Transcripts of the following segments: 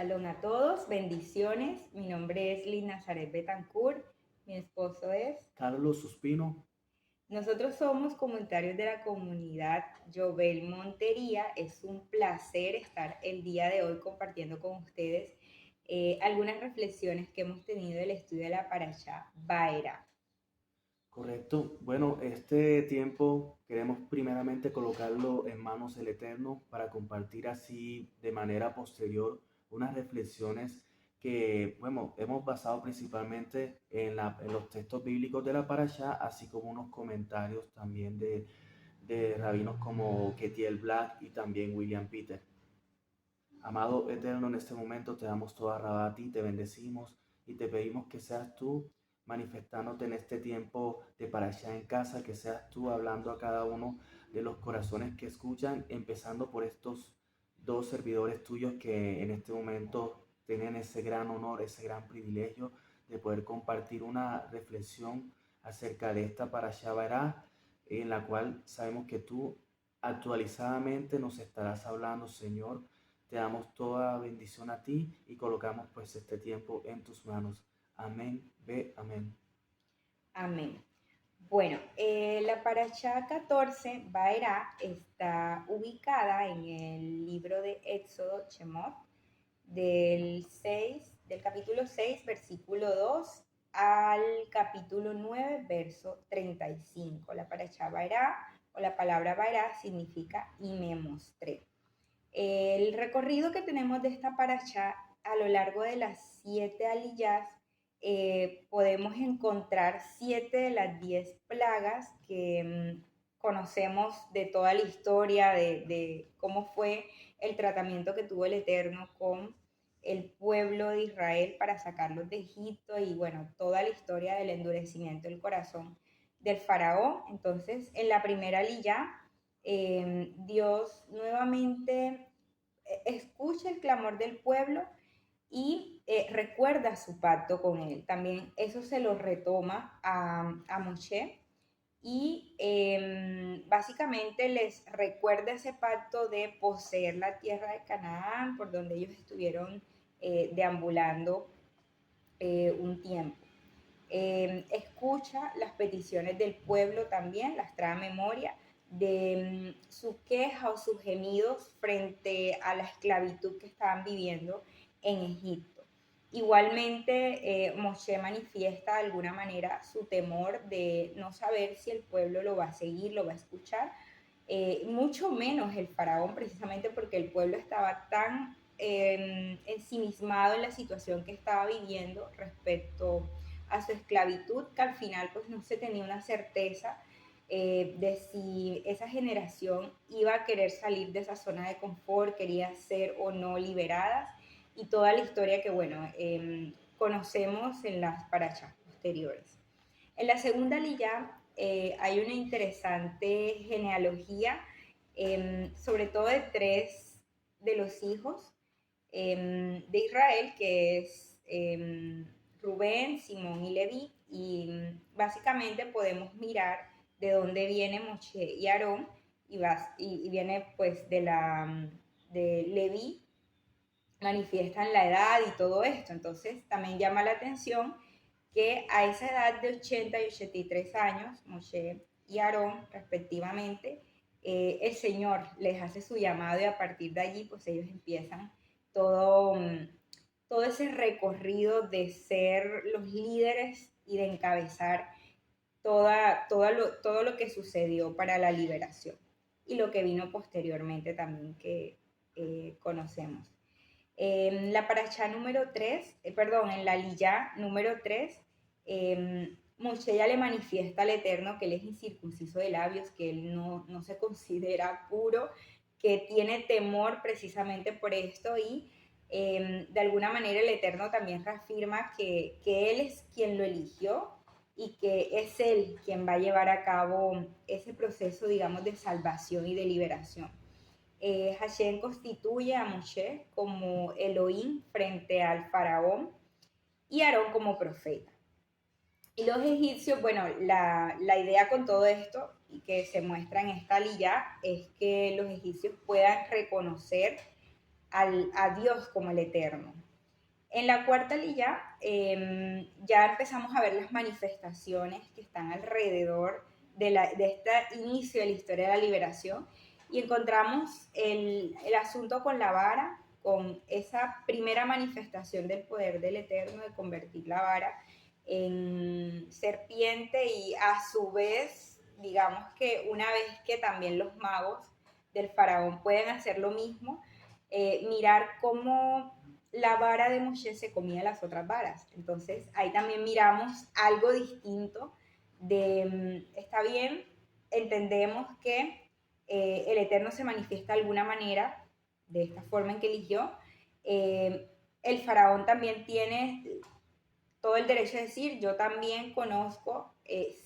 Shalom a todos, bendiciones. Mi nombre es Liz Nazaret Betancourt, mi esposo es. Carlos Suspino. Nosotros somos comunitarios de la comunidad Jovel Montería. Es un placer estar el día de hoy compartiendo con ustedes algunas reflexiones que hemos tenido del estudio de la Parashá Vaera. Correcto. Bueno, este tiempo queremos primeramente colocarlo en manos del Eterno para compartir así de manera posterior unas reflexiones que, bueno, hemos basado principalmente en los textos bíblicos de la Parashá, así como unos comentarios también de rabinos como Ketiel Black y también William Peter. Amado Eterno, en este momento te damos toda rabá a ti, te bendecimos y te pedimos que seas tú manifestándote en este tiempo de Parashá en casa, que seas tú hablando a cada uno de los corazones que escuchan, empezando por estos dos servidores tuyos que en este momento tienen ese gran honor, ese gran privilegio de poder compartir una reflexión acerca de esta Parashá Bará, en la cual sabemos que tú actualizadamente nos estarás hablando, Señor. Te damos toda bendición a ti y colocamos pues este tiempo en tus manos. Amén, ve, amén. Amén. Bueno, la Parashá 14, Vaera, está ubicada en el libro de Éxodo, Shemot, del capítulo 6, versículo 2 al capítulo 9, verso 35. La Parashá Vaera o la palabra Vaera significa y me mostré. El recorrido que tenemos de esta Parashá a lo largo de las 7 aliyás, podemos encontrar 7 de las 10 plagas que conocemos de toda la historia, de cómo fue el tratamiento que tuvo el Eterno con el pueblo de Israel para sacarlos de Egipto y bueno, toda la historia del endurecimiento del corazón del faraón. Entonces, en la primera aliyá, Dios nuevamente escucha el clamor del pueblo y recuerda su pacto con él. También eso se lo retoma a Moshe y básicamente les recuerda ese pacto de poseer la tierra de Canaán, por donde ellos estuvieron deambulando un tiempo. Escucha las peticiones del pueblo también, las trae a memoria de su queja o sus gemidos frente a la esclavitud que estaban viviendo en Egipto. Igualmente, Moshe manifiesta de alguna manera su temor de no saber si el pueblo lo va a seguir, lo va a escuchar, mucho menos el faraón, precisamente porque el pueblo estaba tan ensimismado en la situación que estaba viviendo respecto a su esclavitud, que al final pues no se tenía una certeza de si esa generación iba a querer salir de esa zona de confort, quería ser o no liberadas, y toda la historia que, bueno, conocemos en las parachas posteriores. En la segunda lilla hay una interesante genealogía, sobre todo de tres de los hijos de Israel, que es Rubén, Simón y Leví, y básicamente podemos mirar de dónde viene Moshe y Aarón, y viene pues de Leví, manifiestan la edad y todo esto. Entonces también llama la atención que a esa edad de 80 y 83 años, Moshe y Aarón respectivamente, el Señor les hace su llamado y a partir de allí pues ellos empiezan todo, todo ese recorrido de ser los líderes y de encabezar todo lo que sucedió para la liberación y lo que vino posteriormente también que conocemos. En la parashá número 3, en la liyá número 3, Moshe ya le manifiesta al Eterno que él es incircunciso de labios, que él no se considera puro, que tiene temor precisamente por esto y de alguna manera el Eterno también reafirma que Él es quien lo eligió y que es Él quien va a llevar a cabo ese proceso, digamos, de salvación y de liberación. Hashem constituye a Moshe como Elohim frente al faraón y Aarón como profeta. Y los egipcios, bueno, la idea con todo esto y que se muestra en esta liyá es que los egipcios puedan reconocer a Dios como el Eterno. En la cuarta lilla ya empezamos a ver las manifestaciones que están alrededor de este inicio de la historia de la liberación y encontramos el asunto con la vara, con esa primera manifestación del poder del Eterno de convertir la vara en serpiente y a su vez, digamos que una vez que también los magos del faraón pueden hacer lo mismo, mirar cómo la vara de Moshe se comía las otras varas. Entonces ahí también miramos algo distinto de, está bien, entendemos que el Eterno se manifiesta de alguna manera, de esta forma en que eligió. El faraón también tiene todo el derecho de decir, yo también conozco,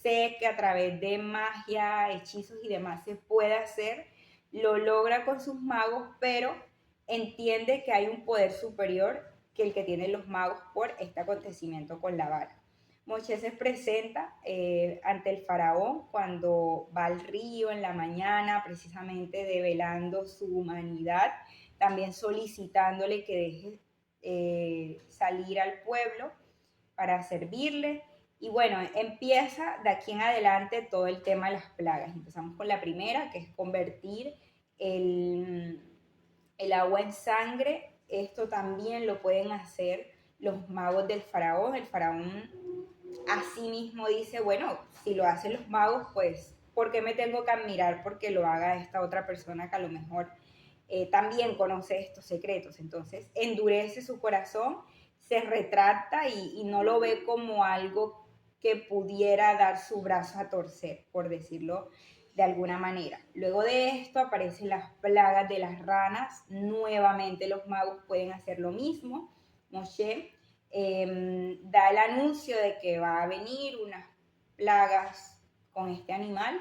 sé que a través de magia, hechizos y demás se puede hacer, lo logra con sus magos, pero entiende que hay un poder superior que el que tienen los magos por este acontecimiento con la vara. Moshe se presenta ante el faraón cuando va al río en la mañana, precisamente develando su humanidad, también solicitándole que deje salir al pueblo para servirle. Y bueno, empieza de aquí en adelante todo el tema de las plagas. Empezamos con la primera, que es convertir el agua en sangre. Esto también lo pueden hacer los magos del faraón. El faraón así mismo dice, bueno, si lo hacen los magos, pues, ¿por qué me tengo que admirar porque lo haga esta otra persona que a lo mejor también conoce estos secretos? Entonces, endurece su corazón, se retracta y no lo ve como algo que pudiera dar su brazo a torcer, por decirlo de alguna manera. Luego de esto aparecen las plagas de las ranas. Nuevamente los magos pueden hacer lo mismo. Moshe da el anuncio de que va a venir unas plagas con este animal.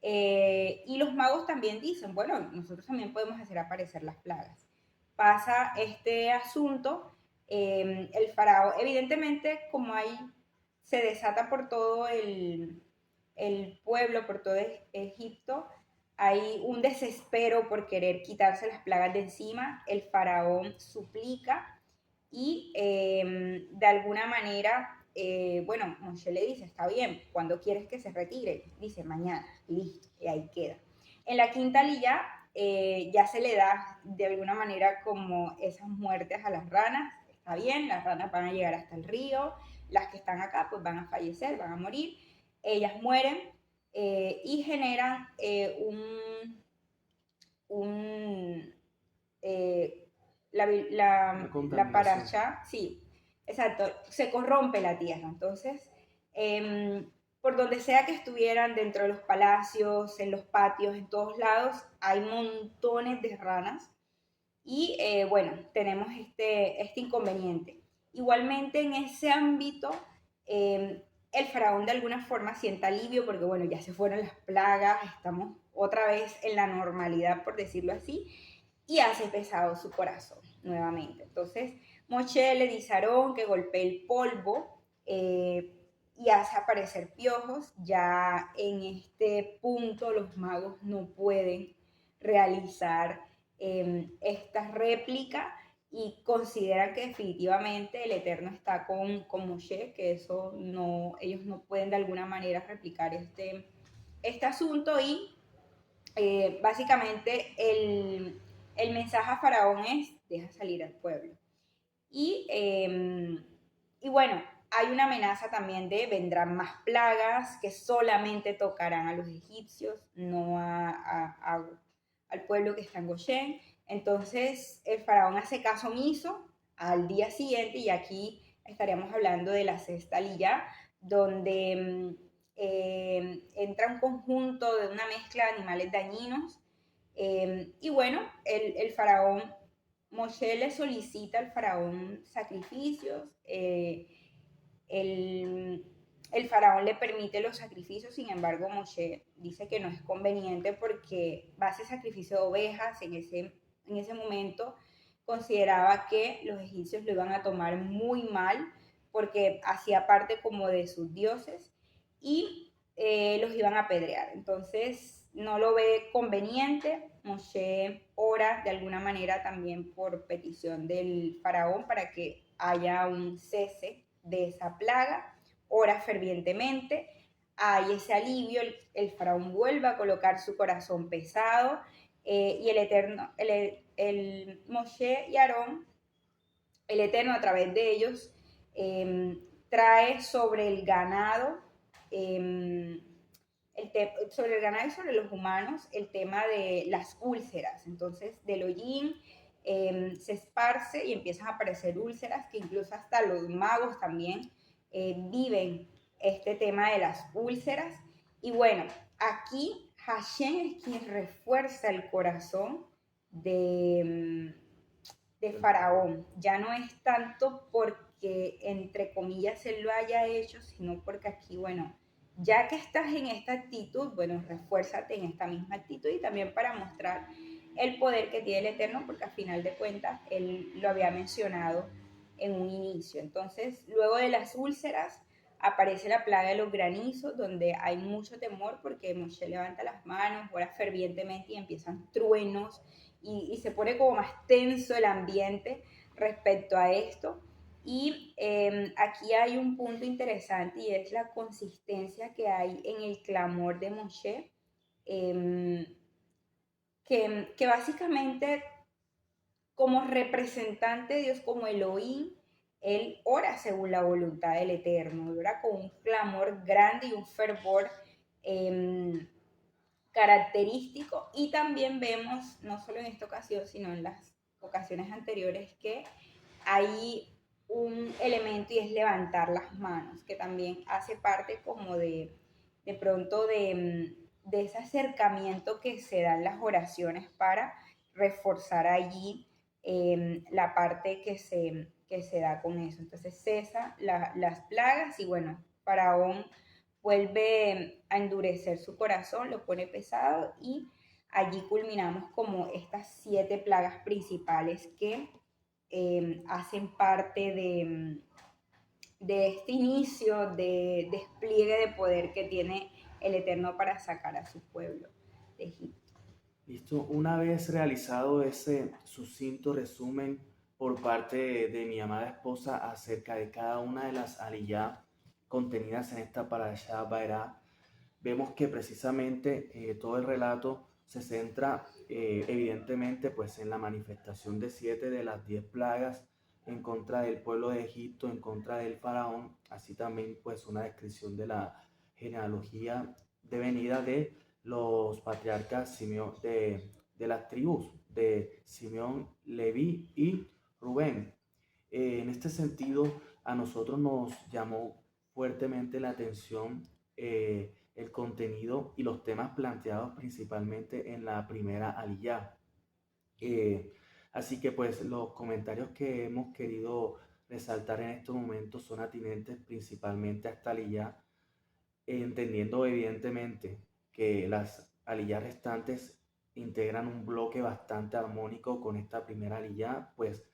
Y los magos también dicen, bueno, nosotros también podemos hacer aparecer las plagas. Pasa este asunto, el faraón, evidentemente, como hay, se desata por todo el pueblo, por todo Egipto, hay un desespero por querer quitarse las plagas de encima, el faraón suplica y de alguna manera, bueno, Moshe le dice, está bien, ¿cuándo quieres que se retire? Dice, mañana, listo, y ahí queda. En la quinta lilla ya se le da de alguna manera como esas muertes a las ranas, está bien, las ranas van a llegar hasta el río, las que están acá pues van a fallecer, van a morir, ellas mueren y generan un Una la contaminación. paracha, sí, exacto, se corrompe la tierra. Entonces, por donde sea que estuvieran, dentro de los palacios, en los patios, en todos lados, hay montones de ranas. Y bueno, tenemos este inconveniente. Igualmente en ese ámbito, el faraón de alguna forma siente alivio porque bueno, ya se fueron las plagas, estamos otra vez en la normalidad, por decirlo así, y hace pesado su corazón nuevamente. Entonces, Moshe le dice a Aarón que golpee el polvo y hace aparecer piojos. Ya en este punto los magos no pueden realizar esta réplica y consideran que definitivamente el Eterno está con Moshe, que eso no, ellos no pueden de alguna manera replicar este asunto y básicamente el mensaje a Faraón es, deja salir al pueblo. Y, y bueno, hay una amenaza también de vendrán más plagas que solamente tocarán a los egipcios, no al pueblo que está en Goshen. Entonces el faraón hace caso omiso al día siguiente y aquí estaríamos hablando de la sexta lilla, donde entra un conjunto de una mezcla de animales dañinos y bueno, el faraón, Moshe le solicita al faraón sacrificios, el, el faraón le permite los sacrificios, sin embargo Moshe dice que no es conveniente porque va a hacer sacrificio de ovejas, en ese momento consideraba que los egipcios lo iban a tomar muy mal porque hacía parte como de sus dioses y los iban a apedrear. Entonces no lo ve conveniente. Moshe ora de alguna manera también por petición del faraón para que haya un cese de esa plaga, ora fervientemente, hay ese alivio, el faraón vuelve a colocar su corazón pesado y el Eterno, el Moshe y Aarón, el Eterno a través de ellos trae sobre el ganado, sobre el ganado y sobre los humanos el tema de las úlceras. Entonces, del hollín se esparce y empiezan a aparecer úlceras que incluso hasta los magos también viven este tema de las úlceras. Y bueno, aquí Hashem es quien refuerza el corazón de Faraón. Ya no es tanto porque, entre comillas, él lo haya hecho, sino porque aquí, bueno, ya que estás en esta actitud, bueno, refuérzate en esta misma actitud y también para mostrar el poder que tiene el Eterno, porque al final de cuentas él lo había mencionado en un inicio. Entonces, luego de las úlceras, aparece la plaga de los granizos, donde hay mucho temor porque Moshe levanta las manos, ora fervientemente y empiezan truenos y se pone como más tenso el ambiente respecto a esto. Y aquí hay un punto interesante y es la consistencia que hay en el clamor de Moshe, que básicamente como representante de Dios, como Elohim, él ora según la voluntad del Eterno, ora con un clamor grande y un fervor característico. Y también vemos, no solo en esta ocasión, sino en las ocasiones anteriores, que hay un elemento y es levantar las manos, que también hace parte como de pronto de ese acercamiento que se dan las oraciones para reforzar allí la parte que se da con eso. Entonces cesa las plagas y bueno, Faraón vuelve a endurecer su corazón, lo pone pesado y allí culminamos como estas 7 plagas principales que hacen parte de este inicio de despliegue de poder que tiene el Eterno para sacar a su pueblo de Egipto. Listo, una vez realizado ese sucinto resumen por parte de mi amada esposa acerca de cada una de las aliyah contenidas en esta parashá Vaerá, vemos que precisamente todo el relato se centra evidentemente pues en la manifestación de 7 de las 10 plagas en contra del pueblo de Egipto, en contra del faraón, así también pues una descripción de la genealogía devenida de los patriarcas de las tribus de Simeón, Leví y Rubén. En este sentido, a nosotros nos llamó fuertemente la atención el contenido y los temas planteados principalmente en la primera aliyá. Así que pues los comentarios que hemos querido resaltar en estos momentos son atinentes principalmente a esta aliyá, entendiendo evidentemente que las aliyás restantes integran un bloque bastante armónico con esta primera aliyá, pues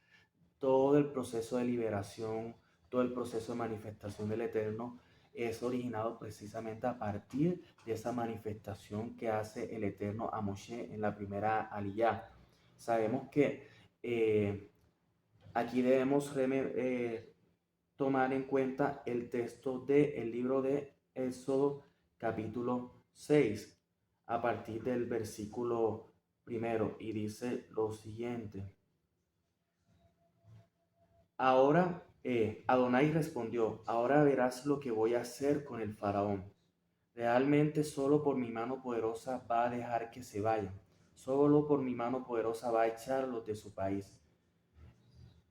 todo el proceso de liberación, todo el proceso de manifestación del Eterno es originado precisamente a partir de esa manifestación que hace el Eterno a Moshe en la primera aliyá. Sabemos que aquí debemos tomar en cuenta el texto del libro de Éxodo capítulo 6 a partir del versículo primero y dice lo siguiente. Ahora, Adonai respondió, ahora verás lo que voy a hacer con el faraón. Realmente solo por mi mano poderosa va a dejar que se vayan. Solo por mi mano poderosa va a echarlos de su país.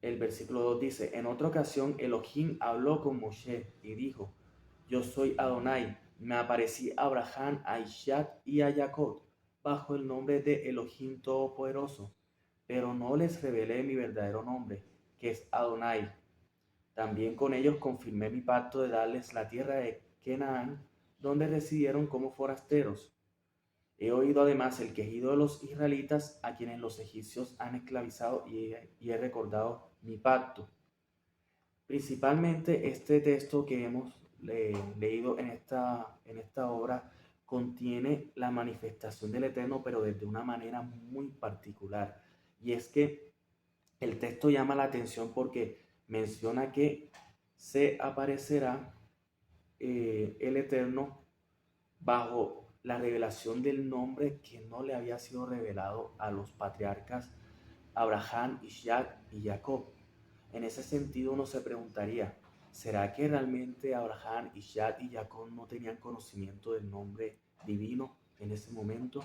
El versículo 2 dice, en otra ocasión Elohim habló con Moshe y dijo, yo soy Adonai, me aparecí a Abraham, a Isaac y a Jacob bajo el nombre de Elohim Todopoderoso, pero no les revelé mi verdadero nombre, que es Adonai. También con ellos confirmé mi pacto de darles la tierra de Canaán, donde residieron como forasteros. He oído además el quejido de los israelitas a quienes los egipcios han esclavizado y he recordado mi pacto. Principalmente este texto que hemos leído en esta obra contiene la manifestación del Eterno, pero desde una manera muy particular. Y es que el texto llama la atención porque menciona que se aparecerá el Eterno bajo la revelación del nombre que no le había sido revelado a los patriarcas Abraham, Isaac y Jacob. En ese sentido uno se preguntaría, ¿será que realmente Abraham, Isaac y Jacob no tenían conocimiento del nombre divino en ese momento?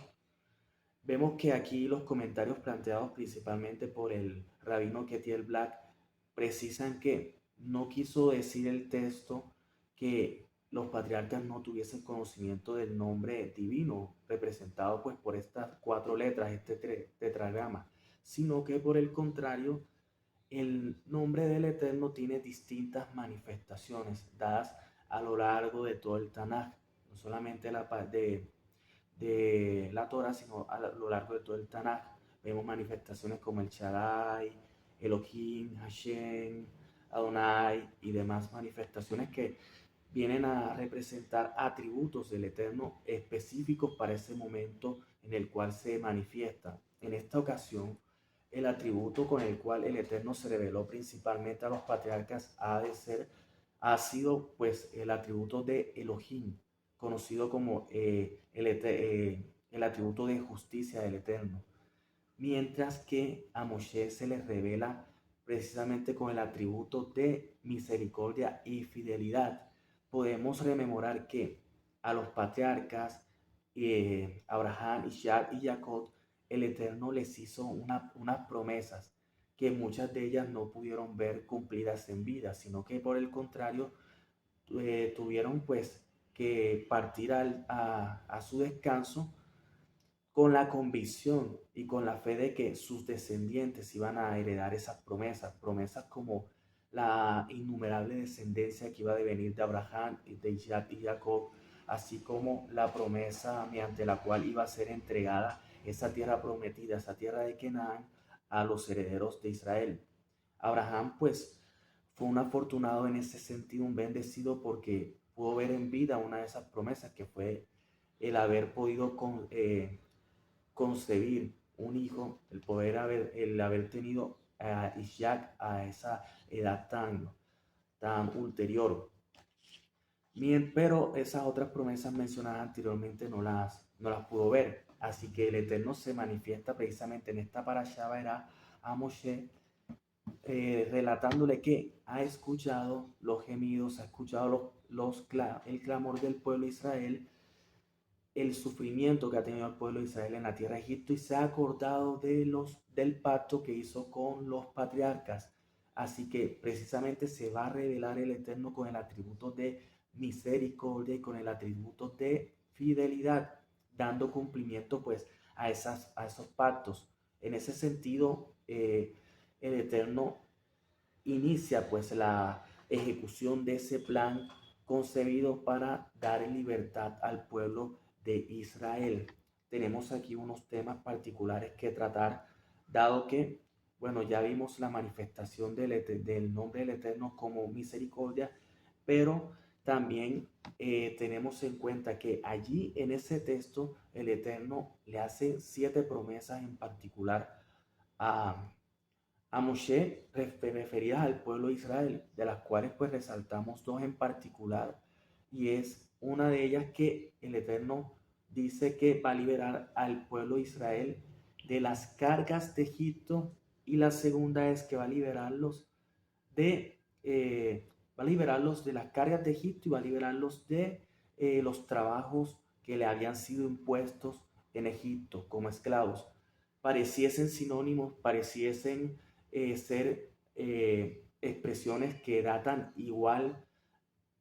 Vemos que aquí los comentarios planteados principalmente por el rabino Ketiel Black precisan que no quiso decir el texto que los patriarcas no tuviesen conocimiento del nombre divino representado pues por estas cuatro letras, este tetragrama, sino que por el contrario, el nombre del Eterno tiene distintas manifestaciones dadas a lo largo de todo el Tanaj, no solamente de la Torah, sino a lo largo de todo el Tanaj. Vemos manifestaciones como el Shaddai, Elohim, Hashem, Adonai y demás manifestaciones que vienen a representar atributos del Eterno específicos para ese momento en el cual se manifiesta. En esta ocasión, el atributo con el cual el Eterno se reveló principalmente a los patriarcas ha sido pues el atributo de Elohim, conocido como el atributo de justicia del Eterno, mientras que a Moshe se le revela precisamente con el atributo de misericordia y fidelidad. Podemos rememorar que a los patriarcas Abraham, Isaac y Jacob, el Eterno les hizo unas promesas que muchas de ellas no pudieron ver cumplidas en vida, sino que por el contrario tuvieron pues que partir a su descanso con la convicción y con la fe de que sus descendientes iban a heredar esas promesas, promesas como la innumerable descendencia que iba a venir de Abraham, de Isaac y Jacob, así como la promesa mediante la cual iba a ser entregada esa tierra prometida, esa tierra de Canaán, a los herederos de Israel. Abraham, pues, fue un afortunado en ese sentido, un bendecido porque pudo ver en vida una de esas promesas que fue el haber podido concebir un hijo, el haber tenido a Isaac a esa edad tan ulterior. Bien, pero esas otras promesas mencionadas anteriormente no las pudo ver. Así que el Eterno se manifiesta precisamente en esta parashá Vaerá a Moshe, relatándole que ha escuchado los gemidos, ha escuchado el clamor del pueblo de Israel, el sufrimiento que ha tenido el pueblo de Israel en la tierra de Egipto y se ha acordado del pacto que hizo con los patriarcas. Así que precisamente se va a revelar el Eterno con el atributo de misericordia y con el atributo de fidelidad, dando cumplimiento pues a esos pactos. En ese sentido, el Eterno inicia pues la ejecución de ese plan concebido para dar libertad al pueblo de Israel. Tenemos aquí unos temas particulares que tratar, dado que, bueno, ya vimos la manifestación del nombre del Eterno como misericordia, pero también tenemos en cuenta que allí en ese texto el Eterno le hace 7 promesas en particular a Moshe referidas al pueblo de Israel, de las cuales pues resaltamos dos en particular, y es una de ellas que el Eterno dice que va a liberar al pueblo de Israel de las cargas de Egipto, y la segunda es que de, va a liberarlos de las cargas de Egipto y va a liberarlos de los trabajos que le habían sido impuestos en Egipto como esclavos. Pareciesen sinónimos, pareciesen ser expresiones que datan igual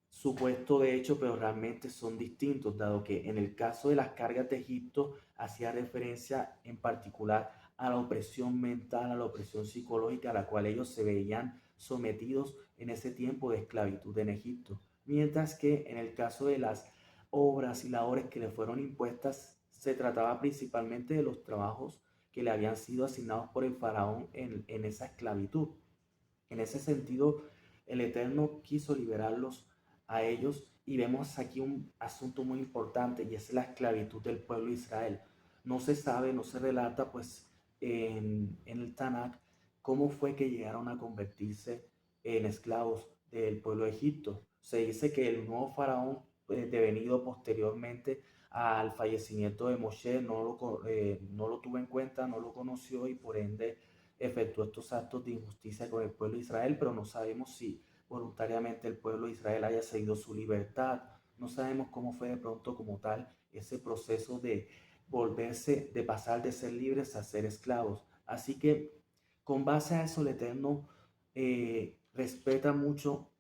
supuesto de hecho, pero realmente son distintos, dado que en el caso de las cargas de Egipto hacía referencia en particular a la opresión mental, a la opresión psicológica a la cual ellos se veían sometidos en ese tiempo de esclavitud en Egipto. Mientras que en el caso de las obras y labores que le fueron impuestas, se trataba principalmente de los trabajos que le habían sido asignados por el faraón en esa esclavitud. En ese sentido, el Eterno quiso liberarlos a ellos Y vemos aquí un asunto muy importante y es la esclavitud del pueblo de Israel. No se sabe, no se relata pues en el Tanakh cómo fue que llegaron a convertirse en esclavos del pueblo de Egipto. Se dice que el nuevo faraón devenido posteriormente al fallecimiento de Moshe no lo tuvo en cuenta, no lo conoció y por ende efectuó estos actos de injusticia con el pueblo de Israel, pero no sabemos si voluntariamente el pueblo de Israel haya cedido su libertad. No sabemos cómo fue de pronto como tal ese proceso de volverse, de pasar de ser libres a ser esclavos. Así que con base a eso el Eterno respeta mucho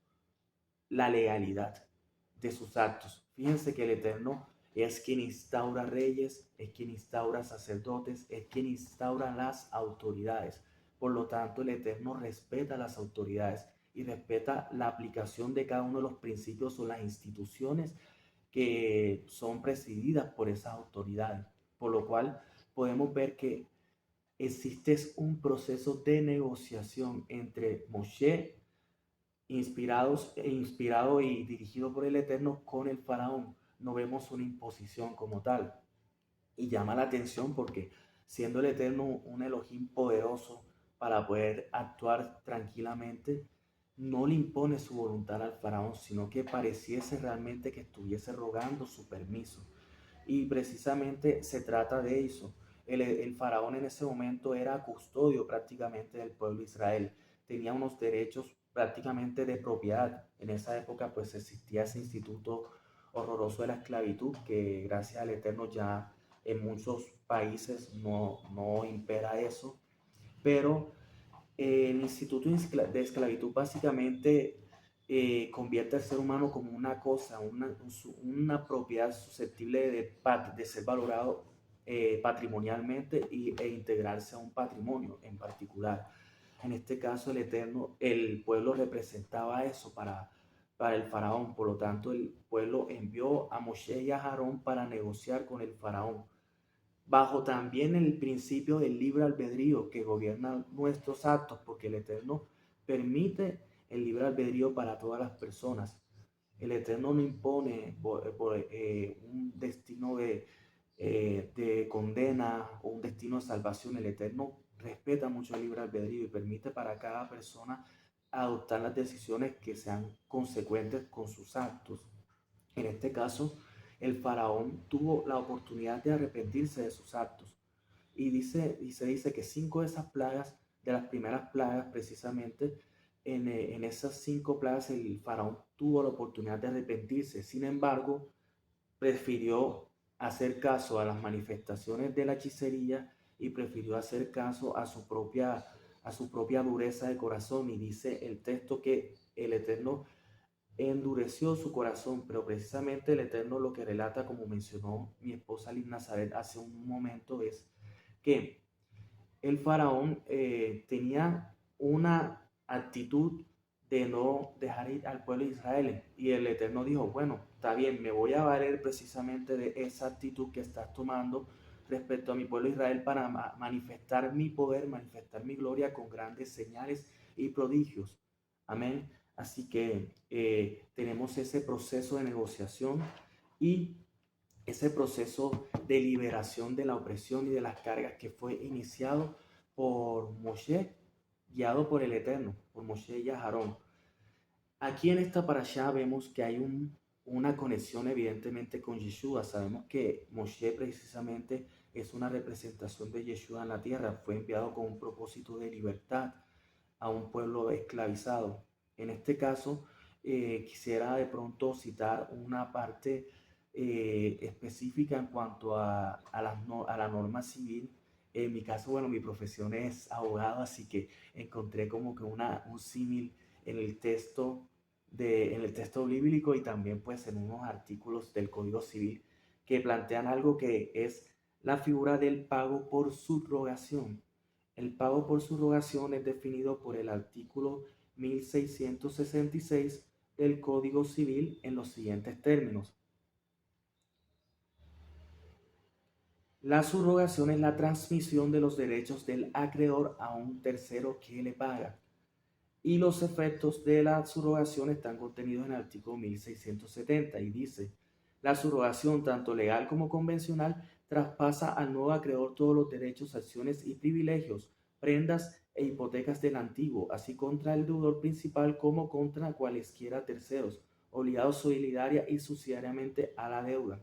la legalidad de sus actos. Fíjense que el Eterno es quien instaura reyes, es quien instaura sacerdotes, es quien instaura las autoridades. Por lo tanto, el Eterno respeta las autoridades y respeta la aplicación de cada uno de los principios o las instituciones que son presididas por esas autoridades. Por lo cual podemos ver que existe un proceso de negociación entre Moshe inspirado y dirigido por el Eterno con el faraón. No vemos una imposición como tal. Y llama la atención porque siendo el Eterno un Elohim poderoso para poder actuar tranquilamente, no le impone su voluntad al faraón, sino que pareciese realmente que estuviese rogando su permiso. Y precisamente se trata de eso. El faraón en ese momento era custodio prácticamente del pueblo de Israel. Tenía unos derechos prácticamente de propiedad. En esa época pues existía ese instituto horroroso de la esclavitud que gracias al Eterno ya en muchos países no impera eso. Pero el instituto de esclavitud básicamente convierte al ser humano como una cosa, una propiedad susceptible de ser valorado patrimonialmente e integrarse a un patrimonio en particular. En este caso, el Eterno, el pueblo representaba eso para el faraón. Por lo tanto, el pueblo envió a Moshe y a Aarón para negociar con el faraón bajo también el principio del libre albedrío que gobierna nuestros actos, porque el Eterno permite el libre albedrío para todas las personas. El Eterno no impone un destino de condena o un destino de salvación. El Eterno respeta mucho el libre albedrío y permite para cada persona adoptar las decisiones que sean consecuentes con sus actos. En este caso, el faraón tuvo la oportunidad de arrepentirse de sus actos. Y se dice que 5 de las primeras plagas, precisamente, en esas 5 plagas el faraón tuvo la oportunidad de arrepentirse. Sin embargo, prefirió hacer caso a las manifestaciones de la hechicería y prefirió hacer caso a su propia dureza de corazón. Y dice el texto que el Eterno endureció su corazón, pero precisamente el Eterno lo que relata, como mencionó mi esposa Liz Nazaret hace un momento, es que el faraón tenía una actitud de no dejar ir al pueblo de Israel. Y el Eterno dijo, bueno, está bien, me voy a valer precisamente de esa actitud que estás tomando respecto a mi pueblo de Israel para manifestar mi poder, manifestar mi gloria con grandes señales y prodigios. Amén. Así que tenemos ese proceso de negociación y ese proceso de liberación de la opresión y de las cargas que fue iniciado por Moshe, guiado por el Eterno, por Moshe y Aarón. Aquí en esta parashá vemos que hay una conexión evidentemente con Yeshua. Sabemos que Moshe precisamente es una representación de Yeshua en la tierra. Fue enviado con un propósito de libertad a un pueblo esclavizado. En este caso, quisiera de pronto citar una parte específica en cuanto a la norma civil. En mi caso, bueno, mi profesión es abogado, así que encontré como que un símil en el texto en el texto bíblico y también pues en unos artículos del Código Civil que plantean algo que es la figura del pago por subrogación. El pago por subrogación es definido por el artículo 1666 del Código Civil en los siguientes términos. La subrogación es la transmisión de los derechos del acreedor a un tercero que le paga. Y los efectos de la subrogación están contenidos en el artículo 1670 y dice, la subrogación, tanto legal como convencional, traspasa al nuevo acreedor todos los derechos, acciones y privilegios, prendas e hipotecas del antiguo, así contra el deudor principal como contra cualesquiera terceros, obligados solidaria y subsidiariamente a la deuda.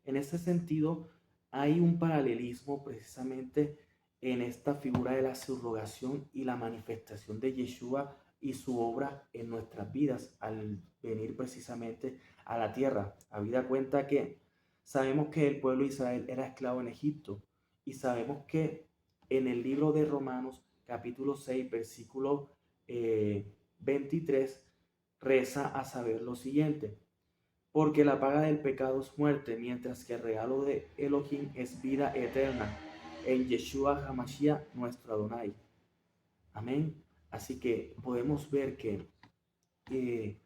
En ese sentido, hay un paralelismo precisamente en esta figura de la subrogación y la manifestación de Yeshua y su obra en nuestras vidas al venir precisamente a la tierra. Habida cuenta que sabemos que el pueblo de Israel era esclavo en Egipto y sabemos que en el libro de Romanos capítulo 6 versículo 23 reza a saber lo siguiente: porque la paga del pecado es muerte, mientras que el regalo de Elohim es vida eterna en Yeshua HaMashiach nuestro Adonai. Amén. Así que podemos ver que eh,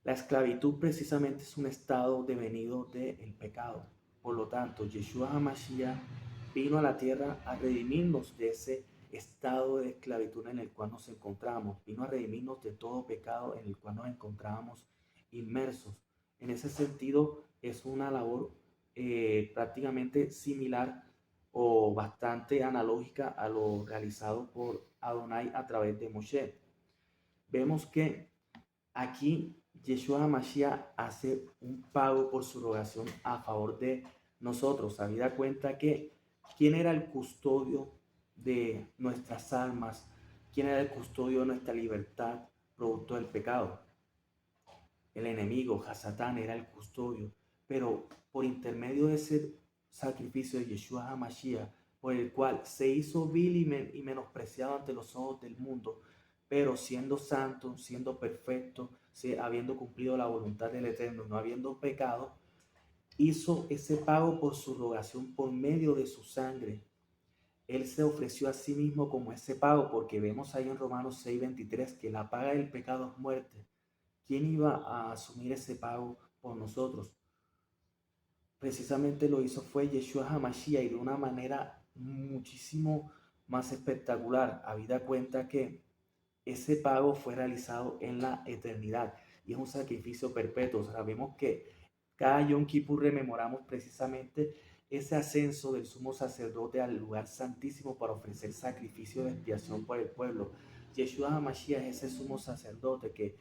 la esclavitud precisamente es un estado devenido del pecado. Por lo tanto, Yeshua HaMashiach vino a la tierra a redimirnos de ese estado de esclavitud en el cual nos encontramos. Vino a redimirnos de todo pecado en el cual nos encontrábamos inmersos. En ese sentido, es una labor prácticamente similar o bastante analógica a lo realizado por Adonai a través de Moshe. Vemos que aquí Yeshua HaMashiach hace un pago por su rogación a favor de nosotros. Habida cuenta que quién era el custodio de nuestras almas, quién era el custodio de nuestra libertad producto del pecado. El enemigo, Hasatán, era el custodio, pero por intermedio de ese sacrificio de Yeshua HaMashiach, por el cual se hizo vil y menospreciado ante los ojos del mundo, pero siendo santo, siendo perfecto, habiendo cumplido la voluntad del Eterno, no habiendo pecado, hizo ese pago por su rogación por medio de su sangre. Él se ofreció a sí mismo como ese pago, porque vemos ahí en Romanos 6:23 que la paga del pecado es muerte. ¿Quién iba a asumir ese pago por nosotros? Precisamente lo hizo fue Yeshua HaMashiach, y de una manera muchísimo más espectacular, habida cuenta que ese pago fue realizado en la eternidad y es un sacrificio perpetuo. Sabemos que cada Yom Kippur rememoramos precisamente ese ascenso del sumo sacerdote al lugar santísimo para ofrecer sacrificio de expiación por el pueblo. Yeshua HaMashiach es ese sumo sacerdote que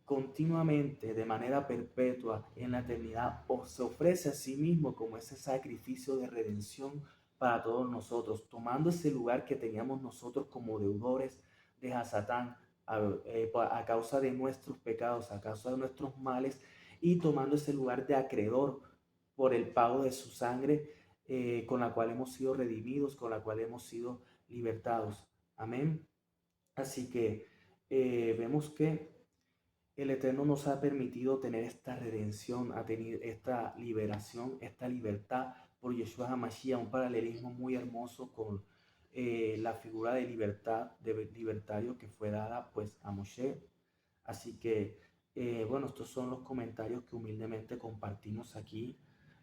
continuamente, de manera perpetua, en la eternidad, se ofrece a sí mismo como ese sacrificio de redención para todos nosotros, tomando ese lugar que teníamos nosotros como deudores de Hasatán a causa de nuestros pecados, a causa de nuestros males, y tomando ese lugar de acreedor por el pago de su sangre, con la cual hemos sido redimidos, con la cual hemos sido libertados. Amén. Así que vemos que el Eterno nos ha permitido tener esta redención, a tener esta liberación, esta libertad por Yeshua HaMashiach, un paralelismo muy hermoso con la figura de libertad, de libertario que fue dada pues a Moshe. Así que, bueno, estos son los comentarios que humildemente compartimos aquí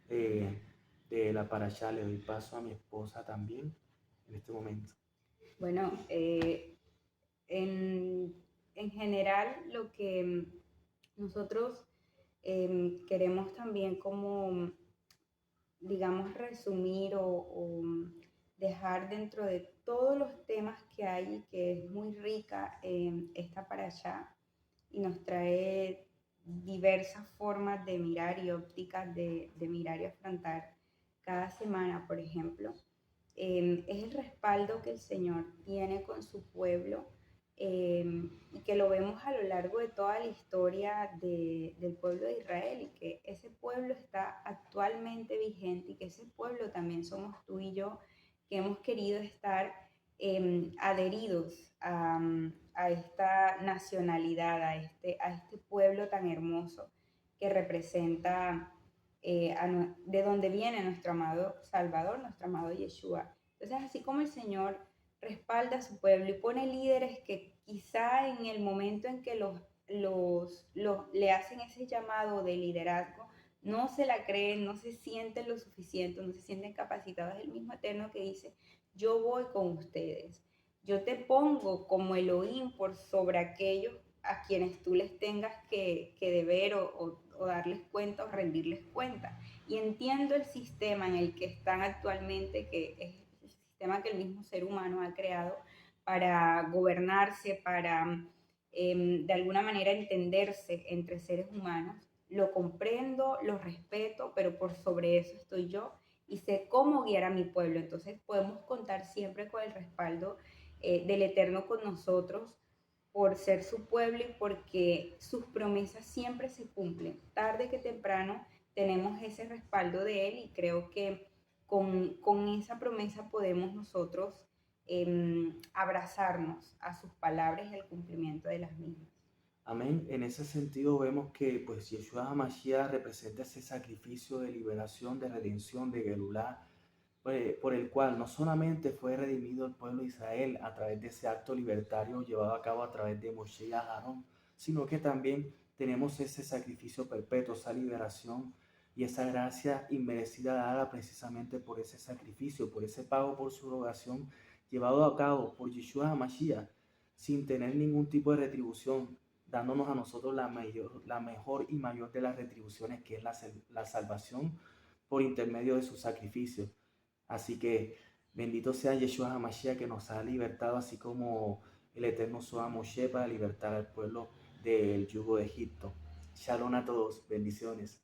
de la parashá. Le doy paso a mi esposa también en este momento. Bueno, en, en general lo que nosotros queremos también como, digamos, resumir o dejar dentro de todos los temas que hay, que es muy rica esta parashá y nos trae diversas formas de mirar y ópticas de mirar y afrontar cada semana, por ejemplo. Es el respaldo que el Señor tiene con su pueblo y que lo vemos a lo largo de toda la historia del pueblo de Israel, y que ese pueblo está actualmente vigente y que ese pueblo también somos tú y yo, que hemos querido estar adheridos a esta nacionalidad, a este pueblo tan hermoso que representa de donde viene nuestro amado Salvador, nuestro amado Yeshua. Entonces, así como el Señor respalda a su pueblo y pone líderes que quizá en el momento en que le hacen ese llamado de liderazgo, no se la creen, no se sienten lo suficiente, no se sienten capacitados, es el mismo Eterno que dice, yo voy con ustedes. yo te pongo como Elohim por sobre aquellos a quienes tú les tengas que deber o darles cuenta o rendirles cuenta. Y entiendo el sistema en el que están actualmente, que es el sistema que el mismo ser humano ha creado para gobernarse, para de alguna manera entenderse entre seres humanos. Lo comprendo, lo respeto, pero por sobre eso estoy yo y sé cómo guiar a mi pueblo. Entonces podemos contar siempre con el respaldo del Eterno con nosotros por ser su pueblo y porque sus promesas siempre se cumplen. Tarde que temprano tenemos ese respaldo de Él y creo que con esa promesa podemos nosotros abrazarnos a sus palabras y al cumplimiento de las mismas. Amén. En ese sentido vemos que pues Yeshua HaMashiach representa ese sacrificio de liberación, de redención, de Gelulá, por el cual no solamente fue redimido el pueblo de Israel a través de ese acto libertario llevado a cabo a través de Moshe y Aarón, sino que también tenemos ese sacrificio perpetuo, esa liberación y esa gracia inmerecida dada precisamente por ese sacrificio, por ese pago por su rogación llevado a cabo por Yeshua HaMashiach sin tener ningún tipo de retribución, dándonos a nosotros la mejor y mayor de las retribuciones, que es la salvación por intermedio de su sacrificio. Así que bendito sea Yeshua HaMashiach que nos ha libertado, así como el eterno usó a Moshe para libertar al pueblo del yugo de Egipto. Shalom a todos, bendiciones.